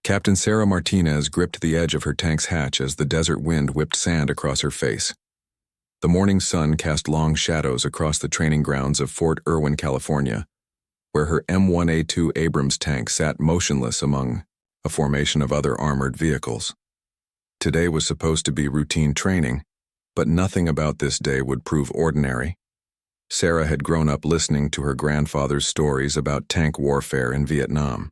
Captain Sarah Martinez gripped the edge of her tank's hatch as the desert wind whipped sand across her face. The morning sun cast long shadows across the training grounds of Fort Irwin, California, where her M1A2 Abrams tank sat motionless among a formation of other armored vehicles. Today was supposed to be routine training, but nothing about this day would prove ordinary. Sarah had grown up listening to her grandfather's stories about tank warfare in Vietnam.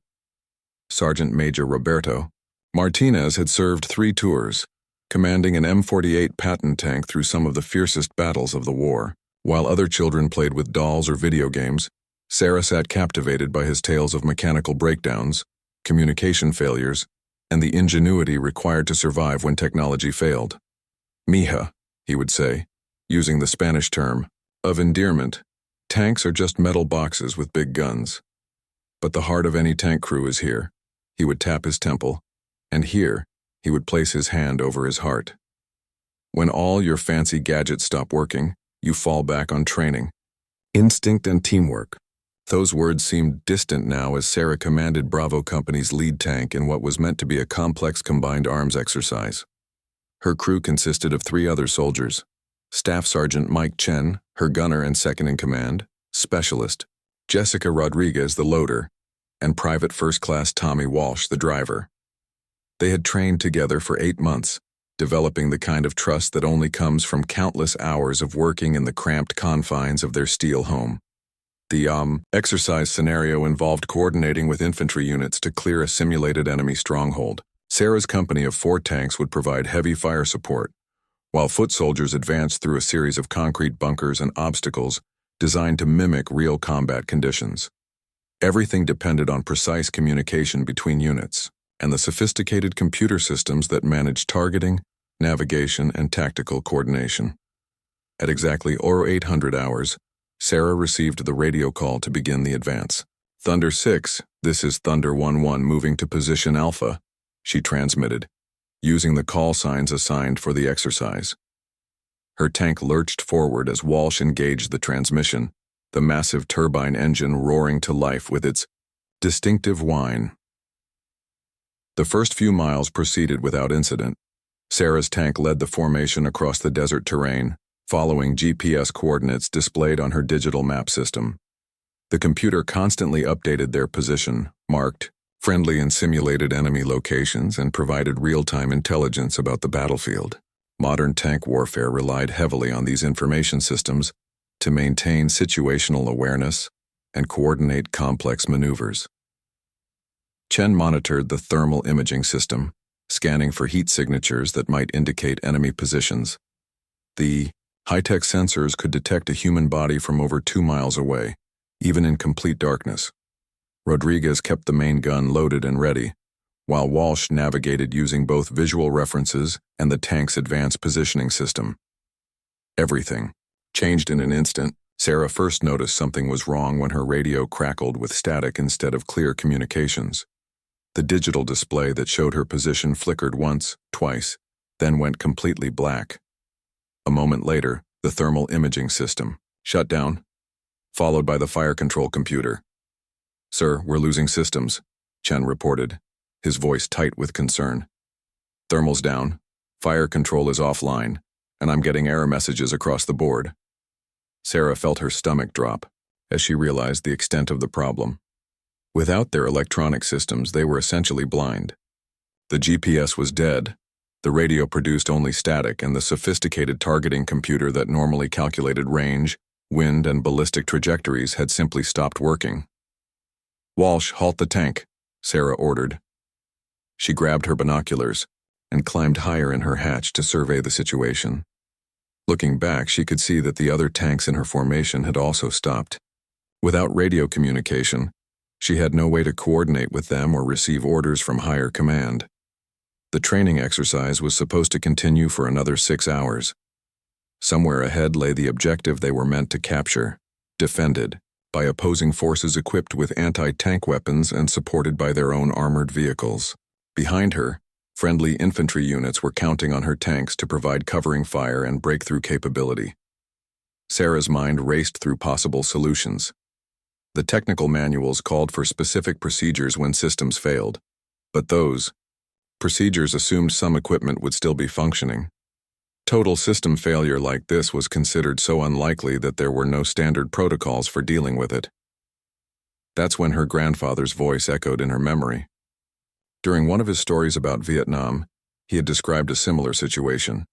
Sergeant Major Roberto Martinez had served 3 tours, commanding an M48 Patton tank through some of the fiercest battles of the war. While other children played with dolls or video games, Sarah sat captivated by his tales of mechanical breakdowns, communication failures, and the ingenuity required to survive when technology failed. Mija, he would say, using the Spanish term of endearment, tanks are just metal boxes with big guns. But the heart of any tank crew is here. He would tap his temple, and here, he would place his hand over his heart. When all your fancy gadgets stop working, you fall back on training, instinct, and teamwork. Those words seemed distant now as Sarah commanded Bravo Company's lead tank in what was meant to be a complex combined arms exercise. Her crew consisted of 3 other soldiers: Staff Sergeant Mike Chen, her gunner and second-in-command; Specialist Jessica Rodriguez, the loader; and Private First Class Tommy Walsh, the driver. They had trained together for 8 months, developing the kind of trust that only comes from countless hours of working in the cramped confines of their steel home. The exercise scenario involved coordinating with infantry units to clear a simulated enemy stronghold. Sarah's company of 4 tanks would provide heavy fire support, while foot soldiers advanced through a series of concrete bunkers and obstacles designed to mimic real combat conditions. Everything depended on precise communication between units and the sophisticated computer systems that managed targeting, navigation, and tactical coordination. At exactly 0800 hours, Sarah received the radio call to begin the advance. "Thunder 6, this is Thunder 1-1 moving to position Alpha," she transmitted, using the call signs assigned for the exercise. Her tank lurched forward as Walsh engaged the transmission, the massive turbine engine roaring to life with its distinctive whine. The first few miles proceeded without incident. Sarah's tank led the formation across the desert terrain, following GPS coordinates displayed on her digital map system. The computer constantly updated their position, marked friendly and simulated enemy locations, and provided real-time intelligence about the battlefield. Modern tank warfare relied heavily on these information systems to maintain situational awareness and coordinate complex maneuvers. Chen monitored the thermal imaging system, scanning for heat signatures that might indicate enemy positions. The high-tech sensors could detect a human body from over 2 miles away, even in complete darkness. Rodriguez kept the main gun loaded and ready, while Walsh navigated using both visual references and the tank's advanced positioning system. Everything changed in an instant. Sarah first noticed something was wrong when her radio crackled with static instead of clear communications. The digital display that showed her position flickered once, twice, then went completely black. A moment later, the thermal imaging system shut down, followed by the fire control computer. "Sir, we're losing systems," Chen reported, his voice tight with concern. "Thermal's down, fire control is offline, and I'm getting error messages across the board." Sarah felt her stomach drop as she realized the extent of the problem. Without their electronic systems, they were essentially blind. The GPS was dead, the radio produced only static, and the sophisticated targeting computer that normally calculated range, wind, and ballistic trajectories had simply stopped working. "Walsh, halt the tank," Sarah ordered. She grabbed her binoculars and climbed higher in her hatch to survey the situation. Looking back, she could see that the other tanks in her formation had also stopped. Without radio communication, she had no way to coordinate with them or receive orders from higher command. The training exercise was supposed to continue for another 6 hours. Somewhere ahead lay the objective they were meant to capture, defended by opposing forces equipped with anti-tank weapons and supported by their own armored vehicles. Behind her, friendly infantry units were counting on her tanks to provide covering fire and breakthrough capability. Sarah's mind raced through possible solutions. The technical manuals called for specific procedures when systems failed. But those procedures assumed some equipment would still be functioning. Total system failure like this was considered so unlikely that there were no standard protocols for dealing with it. That's when her grandfather's voice echoed in her memory. During one of his stories about Vietnam, he had described a similar situation.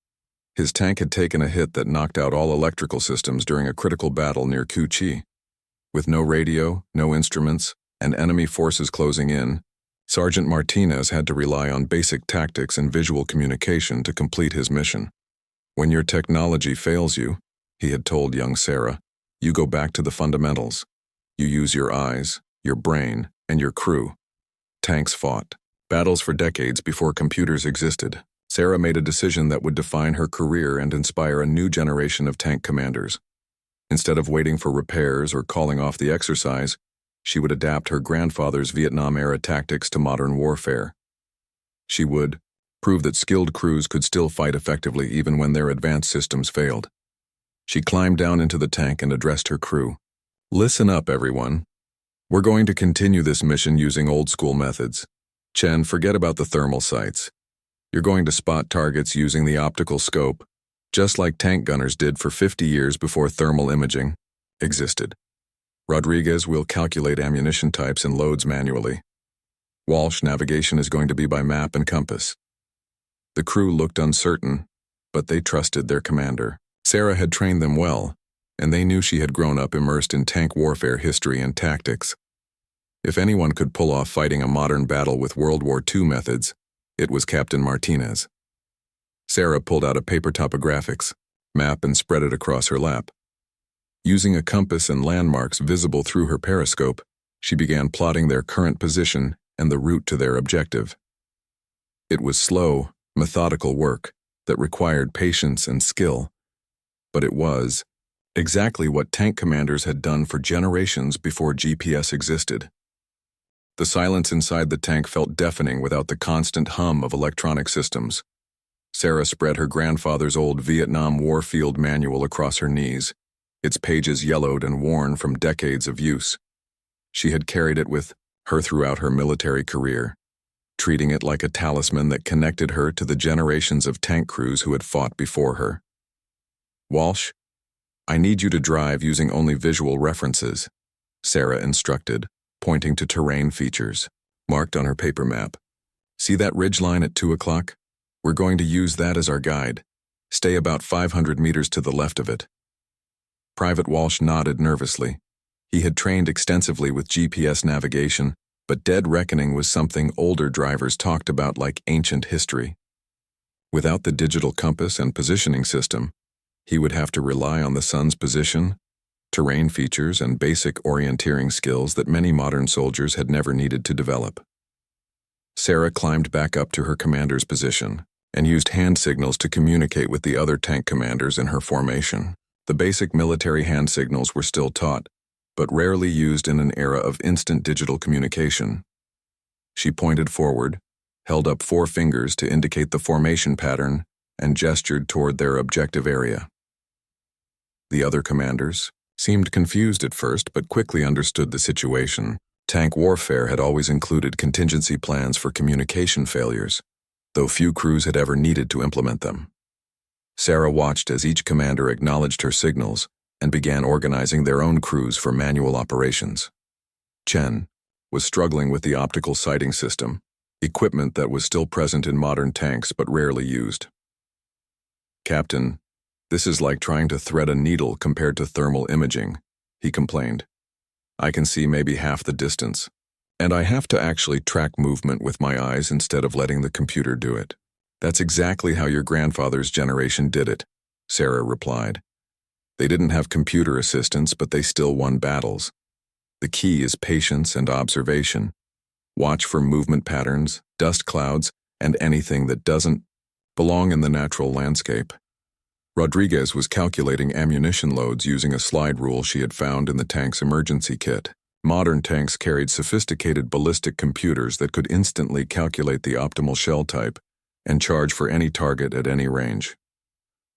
His tank had taken a hit that knocked out all electrical systems during a critical battle near Cu Chi. With no radio, no instruments, and enemy forces closing in, Sergeant Martinez had to rely on basic tactics and visual communication to complete his mission. When your technology fails you, he had told young Sarah, you go back to the fundamentals. You use your eyes, your brain, and your crew. Tanks fought battles for decades before computers existed. Sarah made a decision that would define her career and inspire a new generation of tank commanders. Instead of waiting for repairs or calling off the exercise, she would adapt her grandfather's Vietnam-era tactics to modern warfare. She would prove that skilled crews could still fight effectively even when their advanced systems failed. She climbed down into the tank and addressed her crew. Listen up, everyone. We're going to continue this mission using old-school methods. Chen, forget about the thermal sights. You're going to spot targets using the optical scope, just like tank gunners did for 50 years before thermal imaging existed. Rodriguez will calculate ammunition types and loads manually. Walsh, navigation is going to be by map and compass. The crew looked uncertain, but they trusted their commander. Sarah had trained them well, and they knew she had grown up immersed in tank warfare history and tactics. If anyone could pull off fighting a modern battle with World War II methods, it was Captain Martinez. Sarah pulled out a paper topographics map and spread it across her lap. Using a compass and landmarks visible through her periscope, she began plotting their current position and the route to their objective. It was slow, methodical work that required patience and skill, but it was exactly what tank commanders had done for generations before GPS existed. The silence inside the tank felt deafening without the constant hum of electronic systems. Sarah spread her grandfather's old Vietnam War field manual across her knees, its pages yellowed and worn from decades of use. She had carried it with her throughout her military career, treating it like a talisman that connected her to the generations of tank crews who had fought before her. Walsh, I need you to drive using only visual references, Sarah instructed, pointing to terrain features marked on her paper map. See that ridgeline at 2 o'clock? We're going to use that as our guide. Stay about 500 meters to the left of it. Private Walsh nodded nervously. He had trained extensively with GPS navigation, but dead reckoning was something older drivers talked about like ancient history. Without the digital compass and positioning system, he would have to rely on the sun's position, terrain features, and basic orienteering skills that many modern soldiers had never needed to develop. Sarah climbed back up to her commander's position and used hand signals to communicate with the other tank commanders in her formation. The basic military hand signals were still taught, but rarely used in an era of instant digital communication. She pointed forward, held up 4 fingers to indicate the formation pattern, and gestured toward their objective area. The other commanders seemed confused at first but quickly understood the situation. Tank warfare had always included contingency plans for communication failures, though few crews had ever needed to implement them. Sarah watched as each commander acknowledged her signals and began organizing their own crews for manual operations. Chen was struggling with the optical sighting system, equipment that was still present in modern tanks but rarely used. Captain, this is like trying to thread a needle compared to thermal imaging, he complained. I can see maybe half the distance, and I have to actually track movement with my eyes instead of letting the computer do it. That's exactly how your grandfather's generation did it, Sarah replied. They didn't have computer assistance, but they still won battles. The key is patience and observation. Watch for movement patterns, dust clouds, and anything that doesn't belong in the natural landscape. Rodriguez was calculating ammunition loads using a slide rule she had found in the tank's emergency kit. Modern tanks carried sophisticated ballistic computers that could instantly calculate the optimal shell type and charge for any target at any range.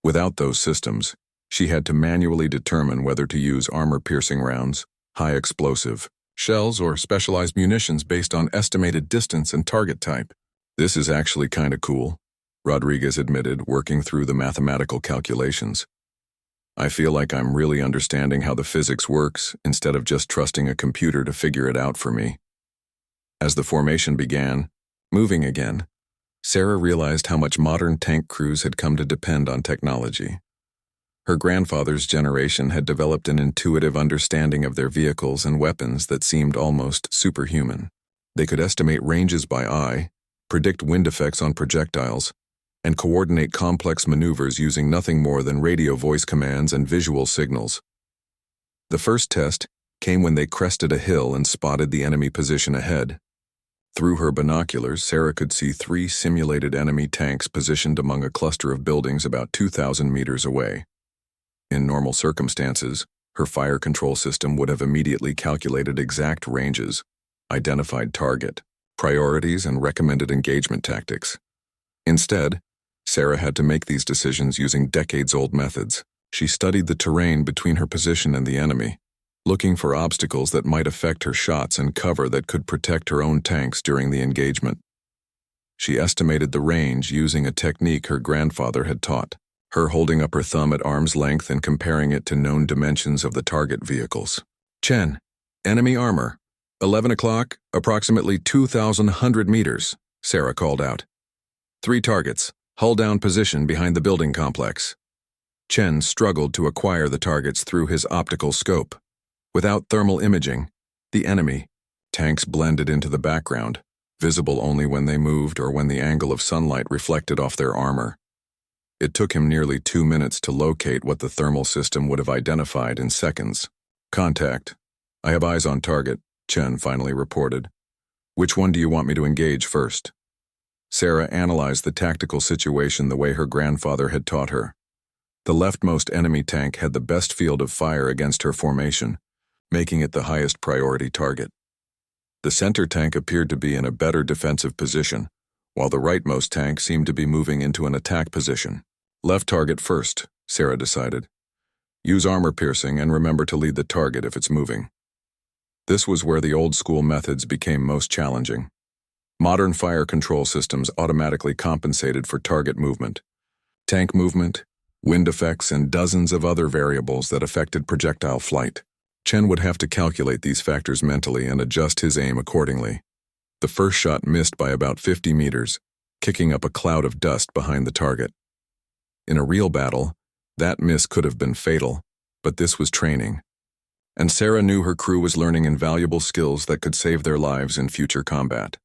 Without those systems, she had to manually determine whether to use armor-piercing rounds, high explosive, shells, or specialized munitions based on estimated distance and target type. This is actually kinda cool, Rodriguez admitted, working through the mathematical calculations. I feel like I'm really understanding how the physics works instead of just trusting a computer to figure it out for me. As the formation began, moving again, Sarah realized how much modern tank crews had come to depend on technology. Her grandfather's generation had developed an intuitive understanding of their vehicles and weapons that seemed almost superhuman. They could estimate ranges by eye, predict wind effects on projectiles, and coordinate complex maneuvers using nothing more than radio voice commands and visual signals. The first test came when they crested a hill and spotted the enemy position ahead. Through her binoculars, Sarah could see 3 simulated enemy tanks positioned among a cluster of buildings about 2,000 meters away. In normal circumstances, her fire control system would have immediately calculated exact ranges, identified target, priorities, and recommended engagement tactics. Instead, Sarah had to make these decisions using decades-old methods. She studied the terrain between her position and the enemy, looking for obstacles that might affect her shots and cover that could protect her own tanks during the engagement. She estimated the range using a technique her grandfather had taught, her holding up her thumb at arm's length and comparing it to known dimensions of the target vehicles. Chen, enemy armor, 11 o'clock, approximately 2,100 meters, Sarah called out. 3 targets, hull down position behind the building complex. Chen struggled to acquire the targets through his optical scope. Without thermal imaging, the enemy tanks blended into the background, visible only when they moved or when the angle of sunlight reflected off their armor. It took him nearly 2 minutes to locate what the thermal system would have identified in seconds. Contact. I have eyes on target, Chen finally reported. Which one do you want me to engage first? Sarah analyzed the tactical situation the way her grandfather had taught her. The leftmost enemy tank had the best field of fire against her formation, making it the highest priority target. The center tank appeared to be in a better defensive position, while the rightmost tank seemed to be moving into an attack position. Left target first, Sarah decided. Use armor piercing and remember to lead the target if it's moving. This was where the old-school methods became most challenging. Modern fire control systems automatically compensated for target movement, tank movement, wind effects, and dozens of other variables that affected projectile flight. Chen would have to calculate these factors mentally and adjust his aim accordingly. The first shot missed by about 50 meters, kicking up a cloud of dust behind the target. In a real battle, that miss could have been fatal, but this was training. And Sarah knew her crew was learning invaluable skills that could save their lives in future combat.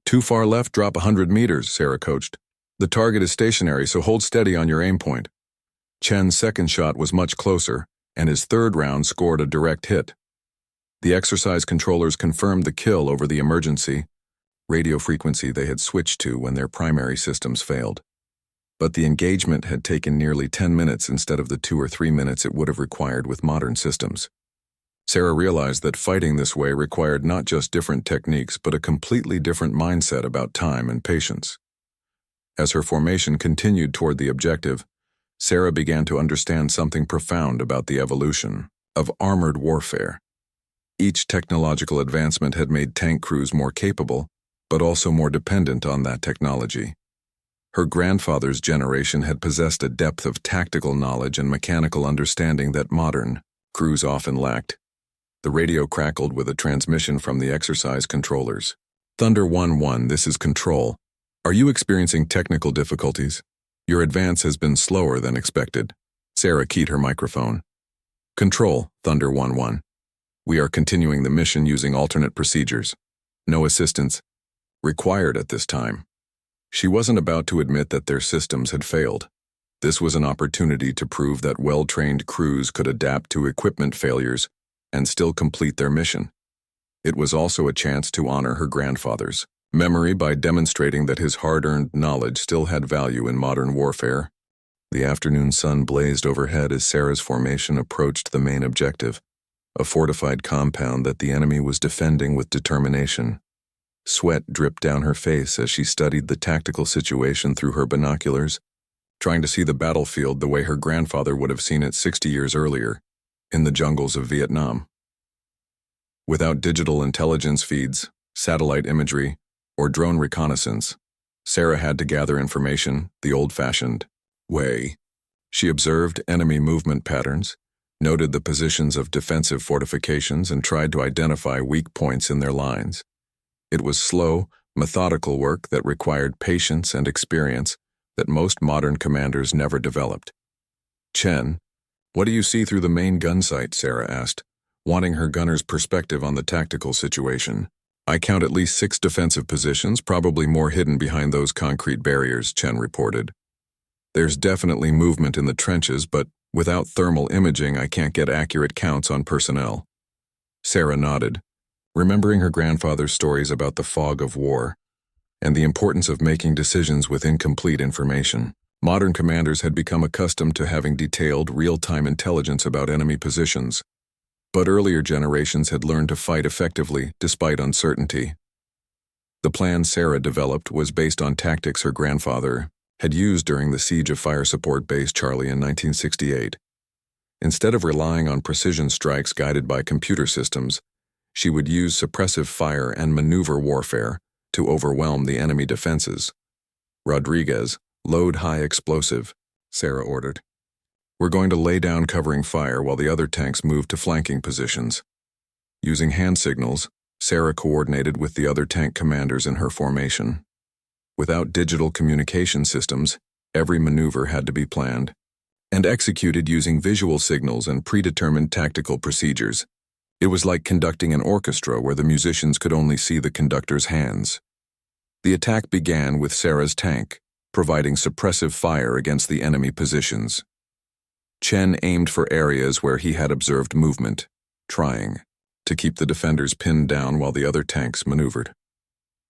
Too far left, drop 100 meters, Sarah coached. The target is stationary, so hold steady on your aim point. Chen's second shot was much closer, and his third round scored a direct hit. The exercise controllers confirmed the kill over the emergency radio frequency they had switched to when their primary systems failed. But the engagement had taken nearly 10 minutes instead of the 2 or 3 minutes it would have required with modern systems. Sarah realized that fighting this way required not just different techniques but a completely different mindset about time and patience. As her formation continued toward the objective, Sarah began to understand something profound about the evolution of armored warfare. Each technological advancement had made tank crews more capable, but also more dependent on that technology. Her grandfather's generation had possessed a depth of tactical knowledge and mechanical understanding that modern crews often lacked. The radio crackled with a transmission from the exercise controllers. Thunder 1-1, this is Control. Are you experiencing technical difficulties? Your advance has been slower than expected. Sarah keyed her microphone. Control, Thunder 1-1. We are continuing the mission using alternate procedures. No assistance required at this time. She wasn't about to admit that their systems had failed. This was an opportunity to prove that well-trained crews could adapt to equipment failures and still complete their mission. It was also a chance to honor her grandfather's memory by demonstrating that his hard-earned knowledge still had value in modern warfare. The afternoon sun blazed overhead as Sarah's formation approached the main objective, a fortified compound that the enemy was defending with determination. Sweat dripped down her face as she studied the tactical situation through her binoculars, trying to see the battlefield the way her grandfather would have seen it 60 years earlier, in the jungles of Vietnam. Without digital intelligence feeds, satellite imagery, or drone reconnaissance, Sarah had to gather information the old-fashioned way. She observed enemy movement patterns, noted the positions of defensive fortifications, and tried to identify weak points in their lines. It was slow, methodical work that required patience and experience that most modern commanders never developed. "Chen, what do you see through the main gun sight?" Sarah asked, wanting her gunner's perspective on the tactical situation. "I count at least 6 defensive positions, probably more hidden behind those concrete barriers," Chen reported. "There's definitely movement in the trenches, but without thermal imaging, I can't get accurate counts on personnel." Sarah nodded, remembering her grandfather's stories about the fog of war and the importance of making decisions with incomplete information. Modern commanders had become accustomed to having detailed, real-time intelligence about enemy positions, but earlier generations had learned to fight effectively despite uncertainty. The plan Sarah developed was based on tactics her grandfather had used during the siege of Fire Support Base Charlie in 1968. Instead of relying on precision strikes guided by computer systems, she would use suppressive fire and maneuver warfare to overwhelm the enemy defenses. "Rodriguez, load high explosive," Sarah ordered. "We're going to lay down covering fire while the other tanks move to flanking positions." Using hand signals, Sarah coordinated with the other tank commanders in her formation. Without digital communication systems, every maneuver had to be planned and executed using visual signals and predetermined tactical procedures. It was like conducting an orchestra where the musicians could only see the conductor's hands. The attack began with Sarah's tank, providing suppressive fire against the enemy positions. Chen aimed for areas where he had observed movement, trying to keep the defenders pinned down while the other tanks maneuvered.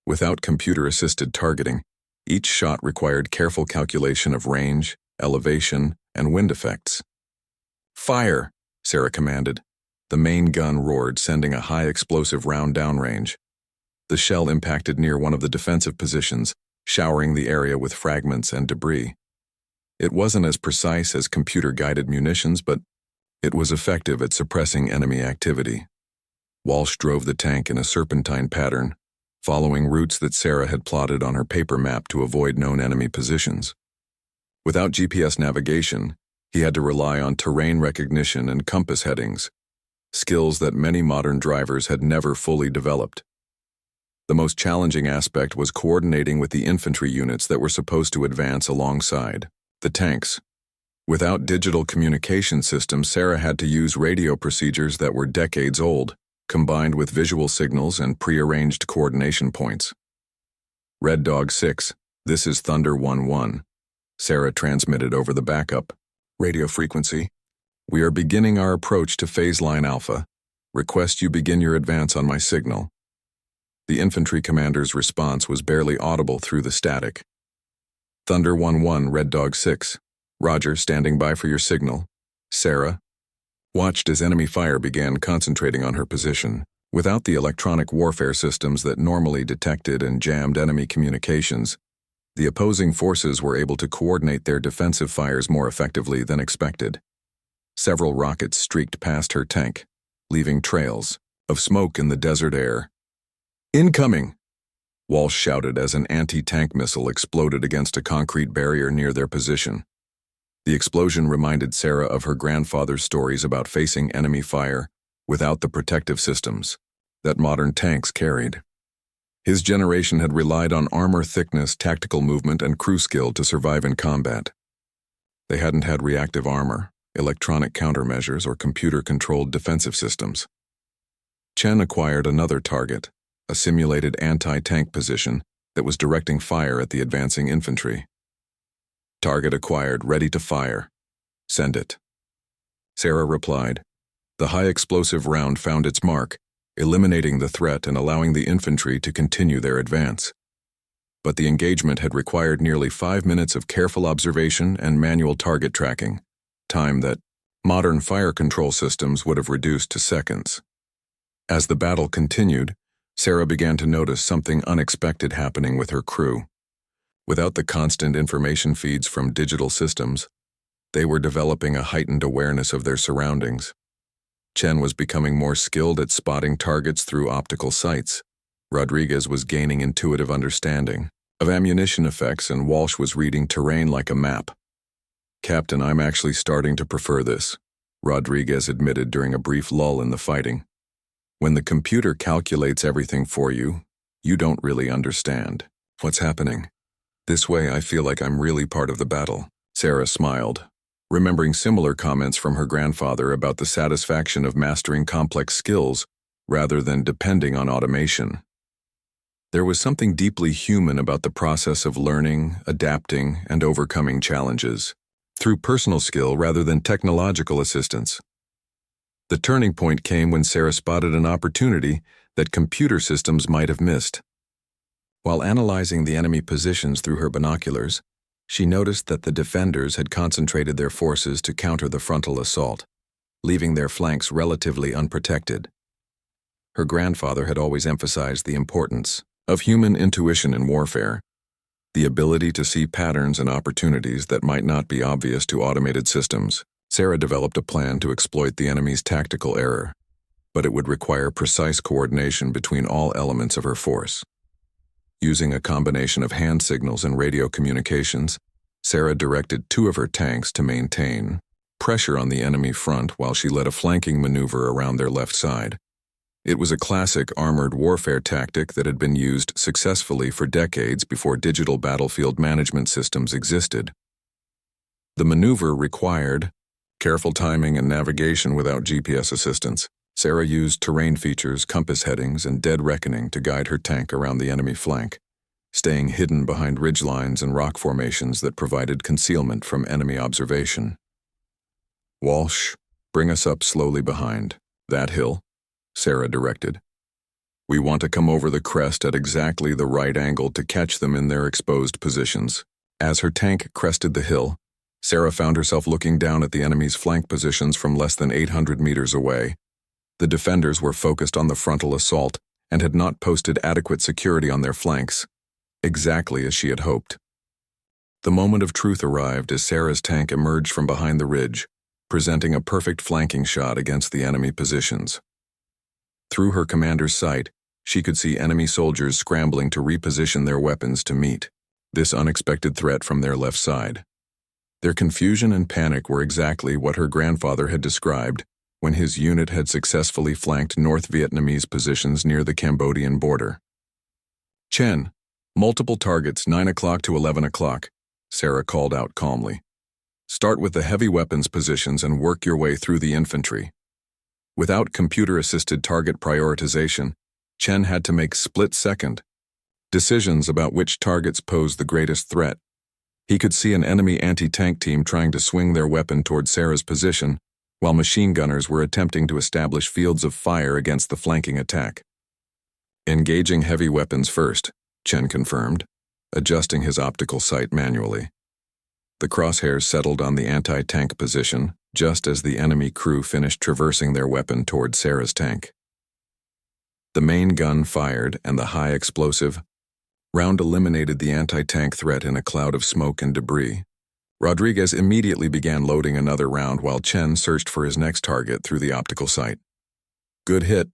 Without computer-assisted targeting, each shot required careful calculation of range, elevation, and wind effects. "Fire!" Sarah commanded. The main gun roared, sending a high explosive round downrange. The shell impacted near one of the defensive positions, showering the area with fragments and debris. It wasn't as precise as computer-guided munitions, but it was effective at suppressing enemy activity. Walsh drove the tank in a serpentine pattern, following routes that Sarah had plotted on her paper map to avoid known enemy positions. Without GPS navigation, he had to rely on terrain recognition and compass headings, skills that many modern drivers had never fully developed. The most challenging aspect was coordinating with the infantry units that were supposed to advance alongside the tanks. Without digital communication systems, Sarah had to use radio procedures that were decades old, combined with visual signals and prearranged coordination points. "Red Dog 6, this is Thunder 1-1. Sarah transmitted over the backup radio frequency. "We are beginning our approach to phase line Alpha. Request you begin your advance on my signal." The infantry commander's response was barely audible through the static. "Thunder 1-1, Red Dog 6. Roger, standing by for your signal." Sarah watched as enemy fire began concentrating on her position. Without the electronic warfare systems that normally detected and jammed enemy communications, the opposing forces were able to coordinate their defensive fires more effectively than expected. Several rockets streaked past her tank, leaving trails of smoke in the desert air. "Incoming!" Walsh shouted as an anti-tank missile exploded against a concrete barrier near their position. The explosion reminded Sarah of her grandfather's stories about facing enemy fire without the protective systems that modern tanks carried. His generation had relied on armor thickness, tactical movement, and crew skill to survive in combat. They hadn't had reactive armor, electronic countermeasures, or computer-controlled defensive systems. Chen acquired another target, a simulated anti-tank position that was directing fire at the advancing infantry. "Target acquired, ready to fire. Send it." Sarah replied. The high-explosive round found its mark, eliminating the threat and allowing the infantry to continue their advance. But the engagement had required nearly 5 minutes of careful observation and manual target tracking, time that modern fire control systems would have reduced to seconds. As the battle continued, Sarah began to notice something unexpected happening with her crew. Without the constant information feeds from digital systems, they were developing a heightened awareness of their surroundings. Chen was becoming more skilled at spotting targets through optical sights. Rodriguez was gaining intuitive understanding of ammunition effects, and Walsh was reading terrain like a map. "Captain, I'm actually starting to prefer this," Rodriguez admitted during a brief lull in the fighting. "When the computer calculates everything for you, you don't really understand what's happening. This way, I feel like I'm really part of the battle." Sarah smiled, remembering similar comments from her grandfather about the satisfaction of mastering complex skills rather than depending on automation. There was something deeply human about the process of learning, adapting, and overcoming challenges through personal skill rather than technological assistance. The turning point came when Sarah spotted an opportunity that computer systems might have missed. While analyzing the enemy positions through her binoculars, she noticed that the defenders had concentrated their forces to counter the frontal assault, leaving their flanks relatively unprotected. Her grandfather had always emphasized the importance of human intuition in warfare, the ability to see patterns and opportunities that might not be obvious to automated systems. Sarah developed a plan to exploit the enemy's tactical error, but it would require precise coordination between all elements of her force. Using a combination of hand signals and radio communications, Sarah directed 2 of her tanks to maintain pressure on the enemy front while she led a flanking maneuver around their left side. It was a classic armored warfare tactic that had been used successfully for decades before digital battlefield management systems existed. The maneuver required careful timing and navigation without GPS assistance. Sarah used terrain features, compass headings, and dead reckoning to guide her tank around the enemy flank, staying hidden behind ridgelines and rock formations that provided concealment from enemy observation. "Walsh, bring us up slowly behind that hill," Sarah directed. "We want to come over the crest at exactly the right angle to catch them in their exposed positions." As her tank crested the hill, Sarah found herself looking down at the enemy's flank positions from less than 800 meters away. The defenders were focused on the frontal assault and had not posted adequate security on their flanks, exactly as she had hoped. The moment of truth arrived as Sarah's tank emerged from behind the ridge, presenting a perfect flanking shot against the enemy positions. Through her commander's sight, she could see enemy soldiers scrambling to reposition their weapons to meet this unexpected threat from their left side. Their confusion and panic were exactly what her grandfather had described when his unit had successfully flanked North Vietnamese positions near the Cambodian border. "Chen, multiple targets 9 o'clock to 11 o'clock, Sarah called out calmly. "Start with the heavy weapons positions and work your way through the infantry." Without computer-assisted target prioritization, Chen had to make split-second decisions about which targets posed the greatest threat. He could see an enemy anti-tank team trying to swing their weapon toward Sarah's position, while machine gunners were attempting to establish fields of fire against the flanking attack. "Engaging heavy weapons first," Chen confirmed, adjusting his optical sight manually. The crosshairs settled on the anti-tank position just as the enemy crew finished traversing their weapon toward Sarah's tank. The main gun fired, and the high explosive round eliminated the anti-tank threat in a cloud of smoke and debris. Rodriguez immediately began loading another round while Chen searched for his next target through the optical sight. "Good hit.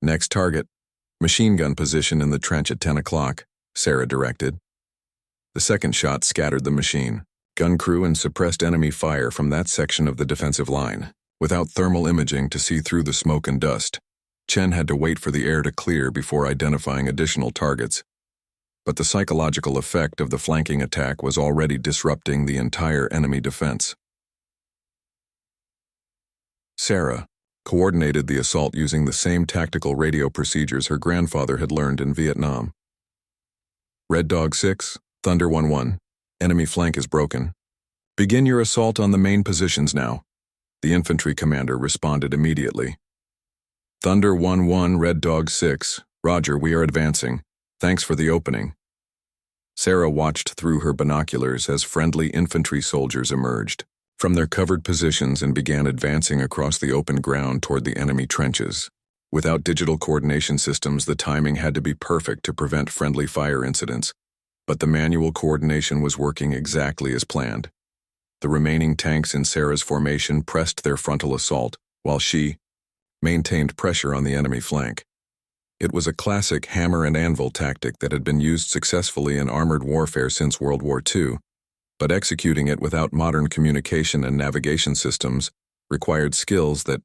Next target. Machine gun position in the trench at 10 o'clock, Sarah directed. The second shot scattered the machine, gun crew, and suppressed enemy fire from that section of the defensive line. Without thermal imaging to see through the smoke and dust, Chen had to wait for the air to clear before identifying additional targets. But the psychological effect of the flanking attack was already disrupting the entire enemy defense. Sarah coordinated the assault using the same tactical radio procedures her grandfather had learned in Vietnam. "Red Dog 6, Thunder 1-1, enemy flank is broken. Begin your assault on the main positions now," the infantry commander responded immediately. "Thunder 1-1, Red Dog 6, Roger, we are advancing. Thanks for the opening." Sarah watched through her binoculars as friendly infantry soldiers emerged from their covered positions and began advancing across the open ground toward the enemy trenches. Without digital coordination systems, the timing had to be perfect to prevent friendly fire incidents, but the manual coordination was working exactly as planned. The remaining tanks in Sarah's formation pressed their frontal assault, while she maintained pressure on the enemy flank. It was a classic hammer and anvil tactic that had been used successfully in armored warfare since World War II, but executing it without modern communication and navigation systems required skills that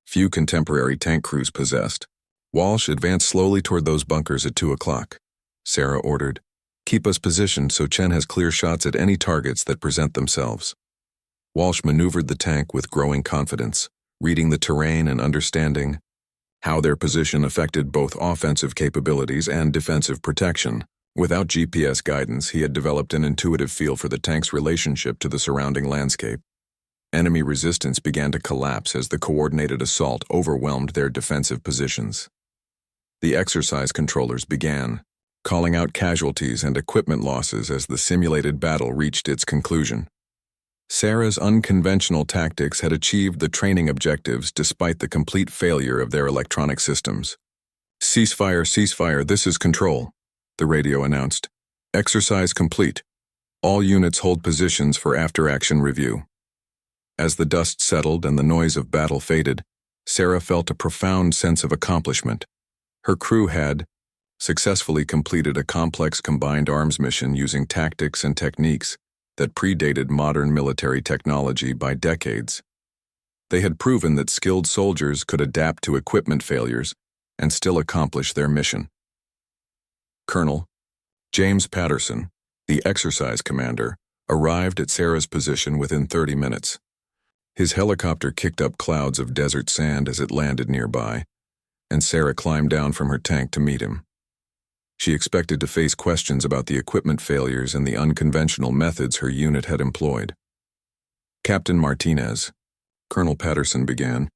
few contemporary tank crews possessed. Walsh advanced slowly toward those bunkers at 2 o'clock. Sarah ordered, "Keep us positioned so Chen has clear shots at any targets that present themselves." Walsh maneuvered the tank with growing confidence, reading the terrain and understanding how their position affected both offensive capabilities and defensive protection. Without GPS guidance, he had developed an intuitive feel for the tank's relationship to the surrounding landscape. Enemy resistance began to collapse as the coordinated assault overwhelmed their defensive positions. The exercise controllers began, calling out casualties and equipment losses as the simulated battle reached its conclusion. Sarah's unconventional tactics had achieved the training objectives despite the complete failure of their electronic systems. "Ceasefire, ceasefire, this is Control," the radio announced. "Exercise complete. All units hold positions for after-action review." As the dust settled and the noise of battle faded, Sarah felt a profound sense of accomplishment. Her crew had successfully completed a complex combined arms mission using tactics and techniques that predated modern military technology by decades. They had proven that skilled soldiers could adapt to equipment failures and still accomplish their mission. Colonel James Patterson, the exercise commander, arrived at Sarah's position within 30 minutes. His helicopter kicked up clouds of desert sand as it landed nearby, and Sarah climbed down from her tank to meet him. She expected to face questions about the equipment failures and the unconventional methods her unit had employed. "Captain Martinez," Colonel Patterson began,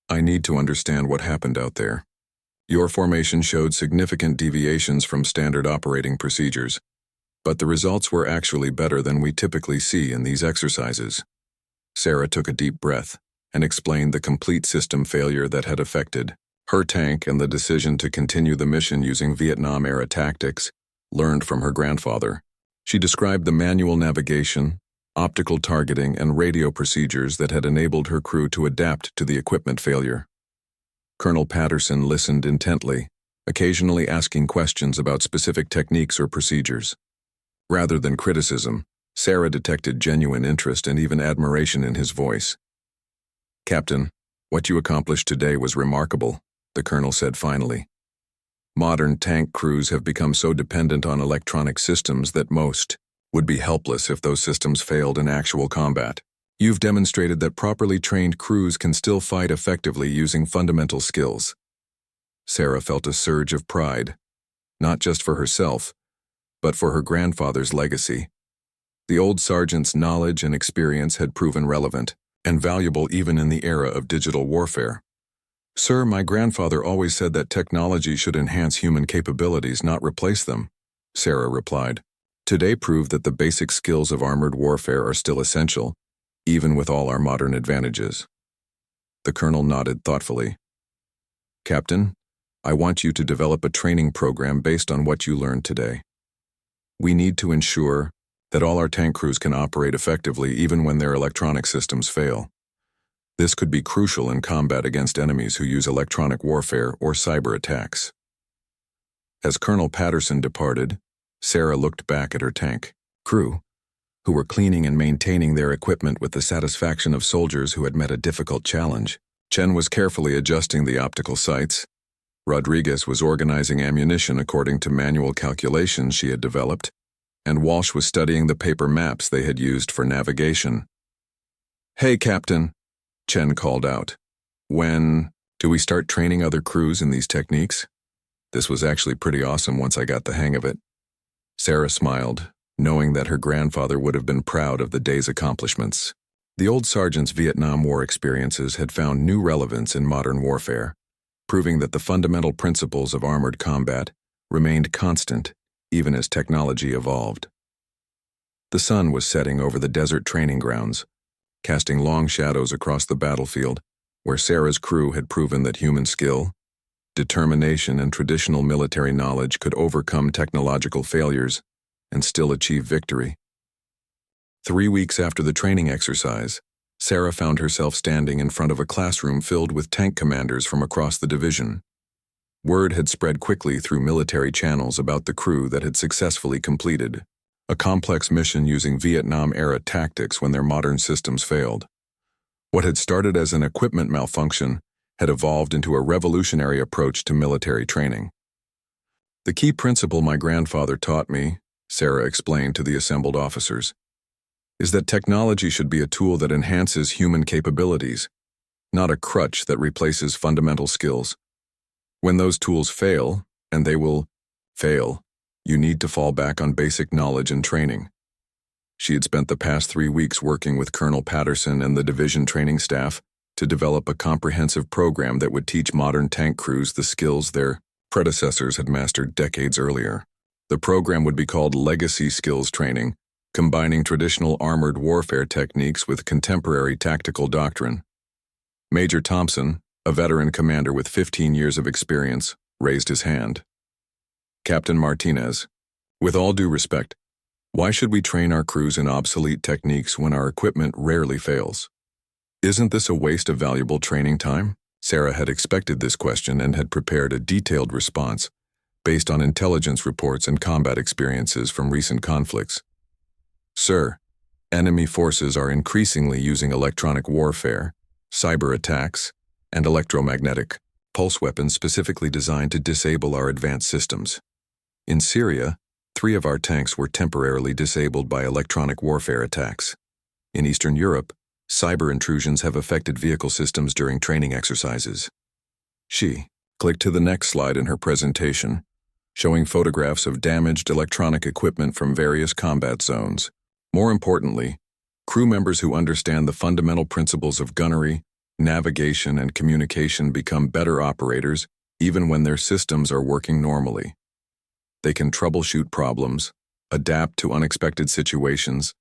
"I need to understand what happened out there. Your formation showed significant deviations from standard operating procedures, but the results were actually better than we typically see in these exercises." Sarah took a deep breath and explained the complete system failure that had affected her tank and the decision to continue the mission using Vietnam-era tactics learned from her grandfather. She described the manual navigation, optical targeting, and radio procedures that had enabled her crew to adapt to the equipment failure. Colonel Patterson listened intently, occasionally asking questions about specific techniques or procedures. Rather than criticism, Sarah detected genuine interest and even admiration in his voice. "Captain, what you accomplished today was remarkable," the colonel said finally. "Modern tank crews have become so dependent on electronic systems that most would be helpless if those systems failed in actual combat. You've demonstrated that properly trained crews can still fight effectively using fundamental skills." Sarah felt a surge of pride, not just for herself, but for her grandfather's legacy. The old sergeant's knowledge and experience had proven relevant and valuable even in the era of digital warfare. "Sir, my grandfather always said that technology should enhance human capabilities, not replace them," Sarah replied. "Today proved that the basic skills of armored warfare are still essential, even with all our modern advantages." The colonel nodded thoughtfully. "Captain, I want you to develop a training program based on what you learned today. We need to ensure that all our tank crews can operate effectively even when their electronic systems fail. This could be crucial in combat against enemies who use electronic warfare or cyber attacks." As Colonel Patterson departed, Sarah looked back at her tank crew, who were cleaning and maintaining their equipment with the satisfaction of soldiers who had met a difficult challenge. Chen was carefully adjusting the optical sights. Rodriguez was organizing ammunition according to manual calculations she had developed, and Walsh was studying the paper maps they had used for navigation. "Hey, Captain," Chen called out. "When do we start training other crews in these techniques? This was actually pretty awesome once I got the hang of it." Sarah smiled, knowing that her grandfather would have been proud of the day's accomplishments. The old sergeant's Vietnam War experiences had found new relevance in modern warfare, proving that the fundamental principles of armored combat remained constant even as technology evolved. The sun was setting over the desert training grounds, casting long shadows across the battlefield, where Sarah's crew had proven that human skill, determination, and traditional military knowledge could overcome technological failures and still achieve victory. 3 weeks after the training exercise, Sarah found herself standing in front of a classroom filled with tank commanders from across the division. Word had spread quickly through military channels about the crew that had successfully completed a complex mission using Vietnam-era tactics when their modern systems failed. What had started as an equipment malfunction had evolved into a revolutionary approach to military training. "The key principle my grandfather taught me," Sarah explained to the assembled officers, "is that technology should be a tool that enhances human capabilities, not a crutch that replaces fundamental skills. When those tools fail, and they will fail, you need to fall back on basic knowledge and training." She had spent the past 3 weeks working with Colonel Patterson and the division training staff to develop a comprehensive program that would teach modern tank crews the skills their predecessors had mastered decades earlier. The program would be called Legacy Skills Training, combining traditional armored warfare techniques with contemporary tactical doctrine. Major Thompson, a veteran commander with 15 years of experience, raised his hand. "Captain Martinez, with all due respect, why should we train our crews in obsolete techniques when our equipment rarely fails? Isn't this a waste of valuable training time?" Sarah had expected this question and had prepared a detailed response based on intelligence reports and combat experiences from recent conflicts. "Sir, enemy forces are increasingly using electronic warfare, cyber attacks, and electromagnetic pulse weapons specifically designed to disable our advanced systems. In Syria, 3 of our tanks were temporarily disabled by electronic warfare attacks. In Eastern Europe, cyber intrusions have affected vehicle systems during training exercises." She clicked to the next slide in her presentation, showing photographs of damaged electronic equipment from various combat zones. More importantly, crew members who understand the fundamental principles of gunnery, navigation, and communication become better operators even when their systems are working normally. They can troubleshoot problems, adapt to unexpected situations,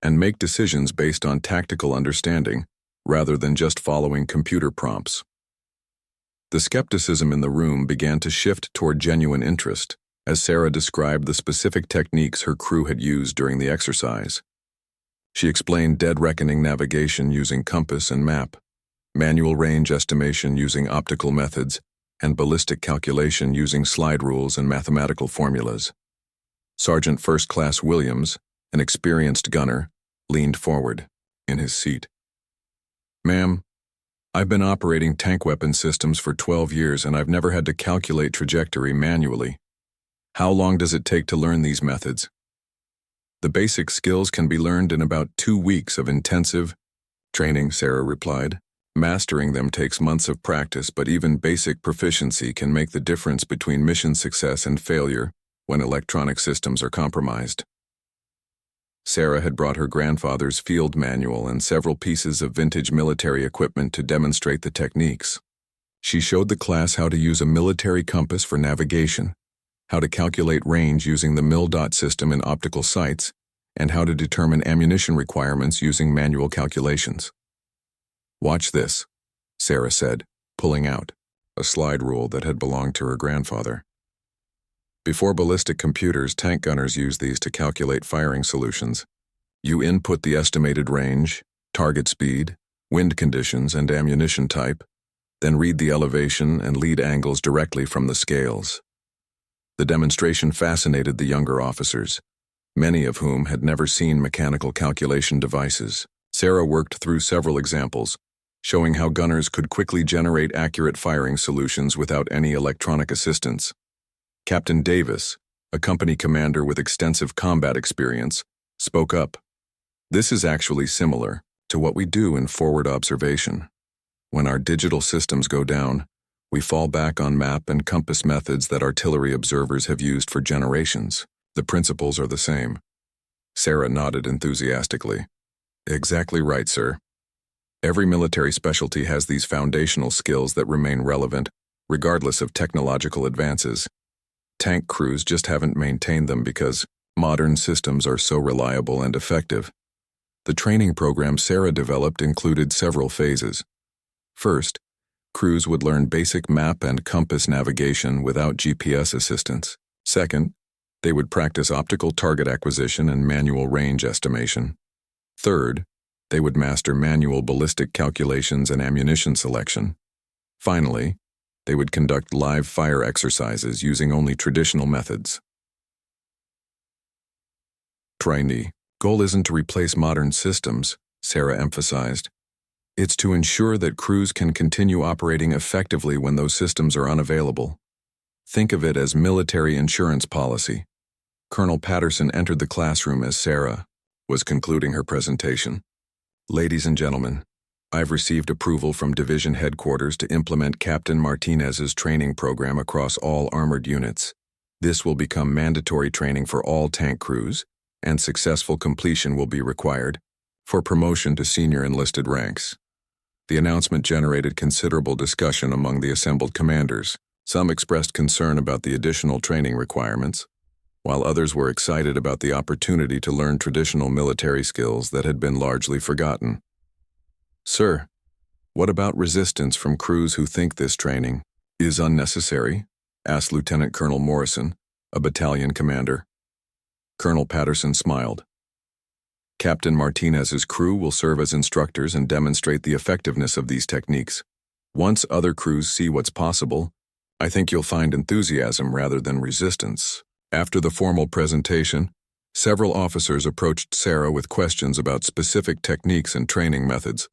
and make decisions based on tactical understanding rather than just following computer prompts. The skepticism in the room began to shift toward genuine interest as Sarah described the specific techniques her crew had used during the exercise. She explained dead reckoning navigation using compass and map, manual range estimation using optical methods, and ballistic calculation using slide rules and mathematical formulas. Sergeant First Class Williams, an experienced gunner, leaned forward in his seat. "Ma'am, I've been operating tank weapon systems for 12 years and I've never had to calculate trajectory manually. How long does it take to learn these methods?" "The basic skills can be learned in about 2 weeks of intensive training," Sarah replied. "Mastering them takes months of practice, but even basic proficiency can make the difference between mission success and failure when electronic systems are compromised." Sarah had brought her grandfather's field manual and several pieces of vintage military equipment to demonstrate the techniques. She showed the class how to use a military compass for navigation, how to calculate range using the mil-dot system in optical sights, and how to determine ammunition requirements using manual calculations. "Watch this," Sarah said, pulling out a slide rule that had belonged to her grandfather. Before ballistic computers, tank gunners used these to calculate firing solutions. You input the estimated range, target speed, wind conditions, and ammunition type, then read the elevation and lead angles directly from the scales. The demonstration fascinated the younger officers, many of whom had never seen mechanical calculation devices. Sarah worked through several examples, showing how gunners could quickly generate accurate firing solutions without any electronic assistance. Captain Davis, a company commander with extensive combat experience, spoke up. "This is actually similar to what we do in forward observation. When our digital systems go down, we fall back on map and compass methods that artillery observers have used for generations. The principles are the same." Sarah nodded enthusiastically. "Exactly right, sir. Every military specialty has these foundational skills that remain relevant, regardless of technological advances. Tank crews just haven't maintained them because modern systems are so reliable and effective." The training program Sarah developed included several phases. First, crews would learn basic map and compass navigation without GPS assistance. Second, they would practice optical target acquisition and manual range estimation. Third, They would master manual ballistic calculations and ammunition selection. Finally, they would conduct live fire exercises using only traditional methods. The goal isn't to replace modern systems, Sarah emphasized. It's to ensure that crews can continue operating effectively when those systems are unavailable. Think of it as military insurance policy. Colonel Patterson entered the classroom as Sarah was concluding her presentation. Ladies and gentlemen, I've received approval from Division Headquarters to implement Captain Martinez's training program across all armored units. This will become mandatory training for all tank crews, and successful completion will be required for promotion to senior enlisted ranks. The announcement generated considerable discussion among the assembled commanders. Some expressed concern about the additional training requirements, while others were excited about the opportunity to learn traditional military skills that had been largely forgotten. Sir, what about resistance from crews who think this training is unnecessary? Asked Lieutenant Colonel Morrison, a battalion commander. Colonel Patterson smiled. Captain Martinez's crew will serve as instructors and demonstrate the effectiveness of these techniques. Once other crews see what's possible, I think you'll find enthusiasm rather than resistance. After the formal presentation, several officers approached Sarah with questions about specific techniques and training methods.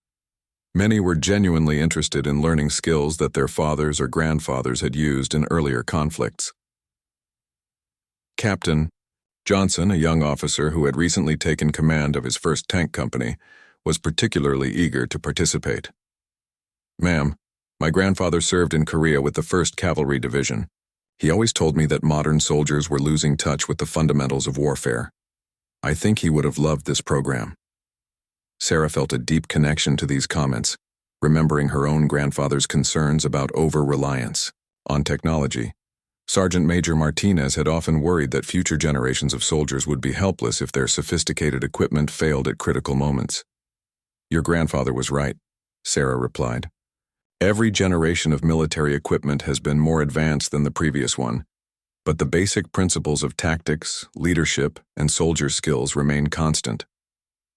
Many were genuinely interested in learning skills that their fathers or grandfathers had used in earlier conflicts. Captain Johnson, a young officer who had recently taken command of his first tank company, was particularly eager to participate. Ma'am, my grandfather served in Korea with the 1st Cavalry Division. He always told me that modern soldiers were losing touch with the fundamentals of warfare. I think he would have loved this program. Sarah felt a deep connection to these comments, remembering her own grandfather's concerns about over-reliance on technology. Sergeant Major Martinez had often worried that future generations of soldiers would be helpless if their sophisticated equipment failed at critical moments. Your grandfather was right, Sarah replied. Every generation of military equipment has been more advanced than the previous one, but the basic principles of tactics, leadership, and soldier skills remain constant.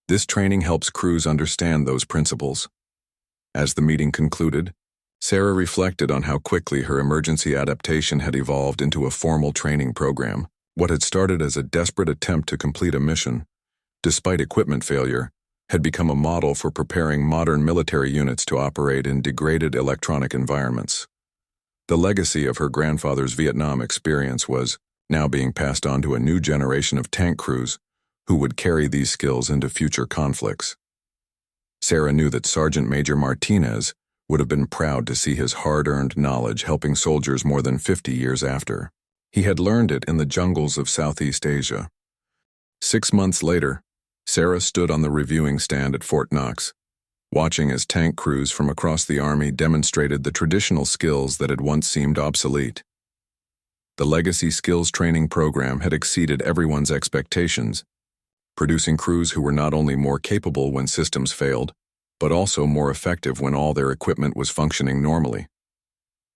This training helps crews understand those principles. As the meeting concluded, Sarah reflected on how quickly her emergency adaptation had evolved into a formal training program. What had started as a desperate attempt to complete a mission, despite equipment failure, had become a model for preparing modern military units to operate in degraded electronic environments. The legacy of her grandfather's Vietnam experience was now being passed on to a new generation of tank crews who would carry these skills into future conflicts. Sarah knew that Sergeant Major Martinez would have been proud to see his hard-earned knowledge helping soldiers more than 50 years after. He had learned it in the jungles of Southeast Asia. 6 months later, Sarah stood on the reviewing stand at Fort Knox, watching as tank crews from across the Army demonstrated the traditional skills that had once seemed obsolete. The Legacy Skills Training Program had exceeded everyone's expectations, producing crews who were not only more capable when systems failed, but also more effective when all their equipment was functioning normally.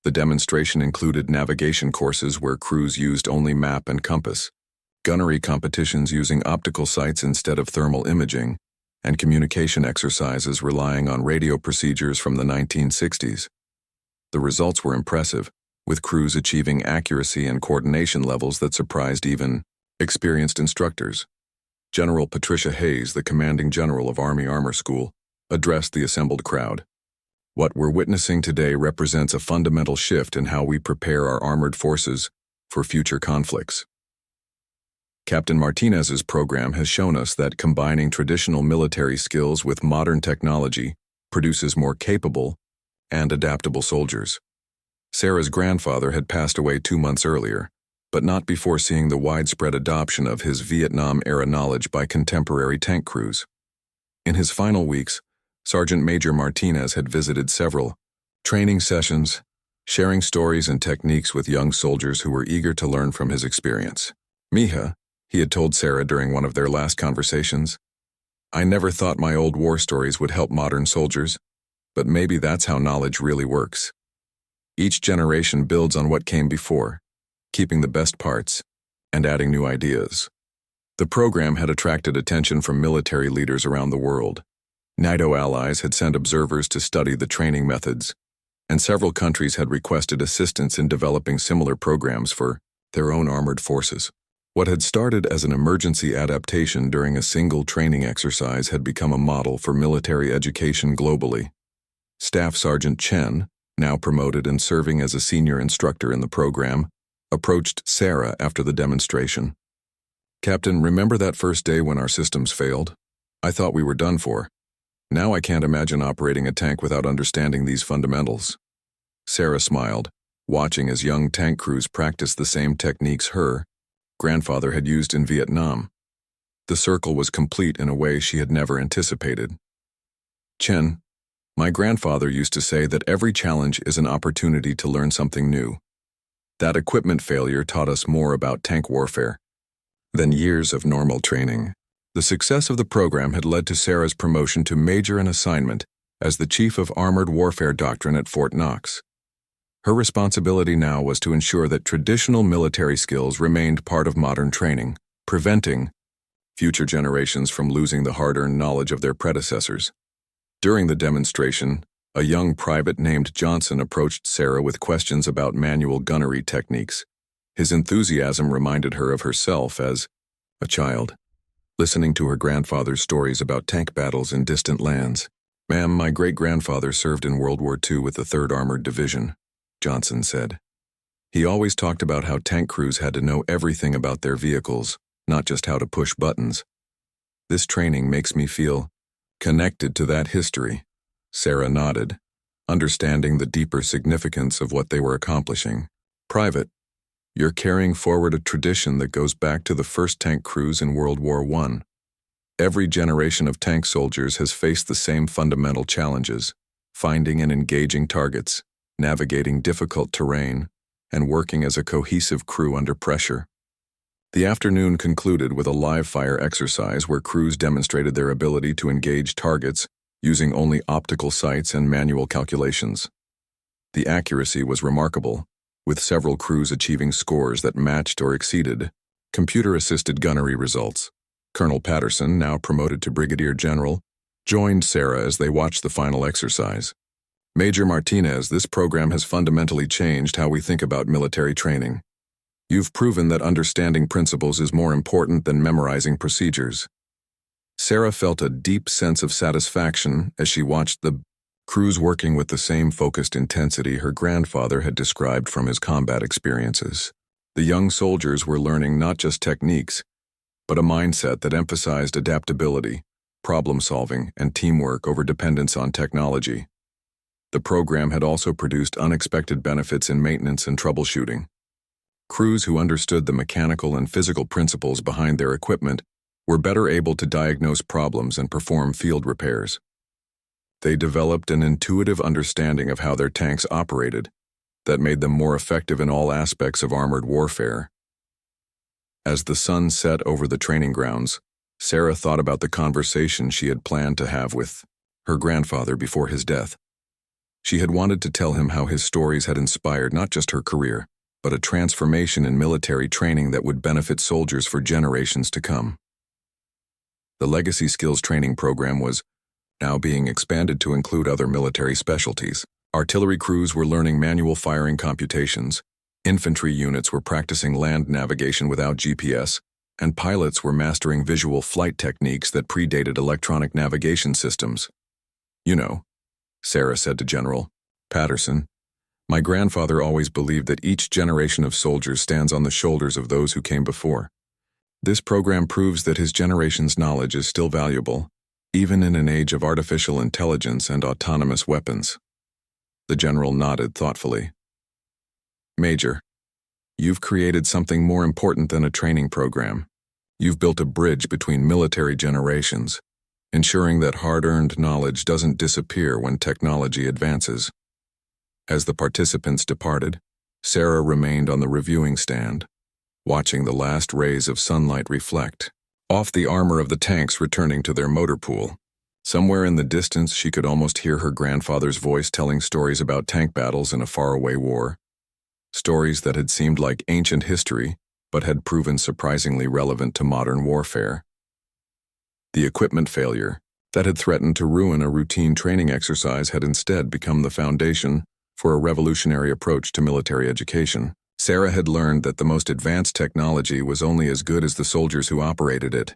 The demonstration included navigation courses where crews used only map and compass, gunnery competitions using optical sights instead of thermal imaging, and communication exercises relying on radio procedures from the 1960s. The results were impressive, with crews achieving accuracy and coordination levels that surprised even experienced instructors. General Patricia Hayes, the commanding general of Army Armor School, addressed the assembled crowd. What we're witnessing today represents a fundamental shift in how we prepare our armored forces for future conflicts. Captain Martinez's program has shown us that combining traditional military skills with modern technology produces more capable and adaptable soldiers. Sarah's grandfather had passed away 2 months earlier, but not before seeing the widespread adoption of his Vietnam-era knowledge by contemporary tank crews. In his final weeks, Sergeant Major Martinez had visited several training sessions, sharing stories and techniques with young soldiers who were eager to learn from his experience. Mija, he had told Sarah during one of their last conversations, I never thought my old war stories would help modern soldiers, but maybe that's how knowledge really works. Each generation builds on what came before, keeping the best parts and adding new ideas. The program had attracted attention from military leaders around the world. NATO allies had sent observers to study the training methods, and several countries had requested assistance in developing similar programs for their own armored forces. What had started as an emergency adaptation during a single training exercise had become a model for military education globally. Staff Sergeant Chen, now promoted and serving as a senior instructor in the program, approached Sarah after the demonstration. "Captain, remember that first day when our systems failed? I thought we were done for. Now I can't imagine operating a tank without understanding these fundamentals." Sarah smiled, watching as young tank crews practiced the same techniques her grandfather had used in Vietnam. The circle was complete in a way she had never anticipated. "Chen, my grandfather used to say that every challenge is an opportunity to learn something new. That equipment failure taught us more about tank warfare than years of normal training." The success of the program had led to Sarah's promotion to major in assignment as the Chief of Armored Warfare Doctrine at Fort Knox. Her responsibility now was to ensure that traditional military skills remained part of modern training, preventing future generations from losing the hard-earned knowledge of their predecessors. During the demonstration, a young private named Johnson approached Sarah with questions about manual gunnery techniques. His enthusiasm reminded her of herself as a child, listening to her grandfather's stories about tank battles in distant lands. "Ma'am, my great-grandfather served in World War II with the 3rd Armored Division," Johnson said. "He always talked about how tank crews had to know everything about their vehicles, not just how to push buttons. This training makes me feel connected to that history." Sarah nodded, understanding the deeper significance of what they were accomplishing. "Private, you're carrying forward a tradition that goes back to the first tank crews in World War I. Every generation of tank soldiers has faced the same fundamental challenges: finding and engaging targets, navigating difficult terrain, and working as a cohesive crew under pressure." The afternoon concluded with a live-fire exercise where crews demonstrated their ability to engage targets using only optical sights and manual calculations. The accuracy was remarkable, with several crews achieving scores that matched or exceeded computer-assisted gunnery results. Colonel Patterson, now promoted to Brigadier General, joined Sarah as they watched the final exercise. "Major Martinez, this program has fundamentally changed how we think about military training. You've proven that understanding principles is more important than memorizing procedures." Sarah felt a deep sense of satisfaction as she watched the crews working with the same focused intensity her grandfather had described from his combat experiences. The young soldiers were learning not just techniques, but a mindset that emphasized adaptability, problem-solving, and teamwork over dependence on technology. The program had also produced unexpected benefits in maintenance and troubleshooting. Crews who understood the mechanical and physical principles behind their equipment were better able to diagnose problems and perform field repairs. They developed an intuitive understanding of how their tanks operated that made them more effective in all aspects of armored warfare. As the sun set over the training grounds, Sarah thought about the conversation she had planned to have with her grandfather before his death. She had wanted to tell him how his stories had inspired not just her career, but a transformation in military training that would benefit soldiers for generations to come. The Legacy Skills Training Program was now being expanded to include other military specialties. Artillery crews were learning manual firing computations, infantry units were practicing land navigation without GPS, and pilots were mastering visual flight techniques that predated electronic navigation systems. "You know," Sarah said to General Patterson, "my grandfather always believed that each generation of soldiers stands on the shoulders of those who came before. This program proves that his generation's knowledge is still valuable, even in an age of artificial intelligence and autonomous weapons." The general nodded thoughtfully. "Major, you've created something more important than a training program. You've built a bridge between military generations, ensuring that hard-earned knowledge doesn't disappear when technology advances." As the participants departed, Sarah remained on the reviewing stand, watching the last rays of sunlight reflect off the armor of the tanks returning to their motor pool. Somewhere in the distance, she could almost hear her grandfather's voice telling stories about tank battles in a faraway war. Stories that had seemed like ancient history, but had proven surprisingly relevant to modern warfare. The equipment failure, that had threatened to ruin a routine training exercise had instead become the foundation for a revolutionary approach to military education. Sarah had learned that the most advanced technology was only as good as the soldiers who operated it,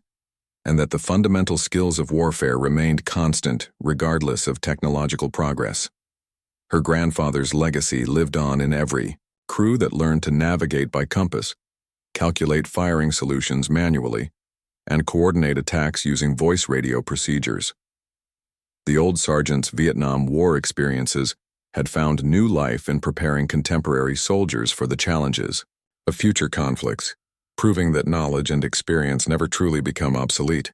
and that the fundamental skills of warfare remained constant regardless of technological progress. Her grandfather's legacy lived on in every crew that learned to navigate by compass, calculate firing solutions manually, and coordinate attacks using voice radio procedures. The old sergeant's Vietnam War experiences had found new life in preparing contemporary soldiers for the challenges of future conflicts, proving that knowledge and experience never truly become obsolete.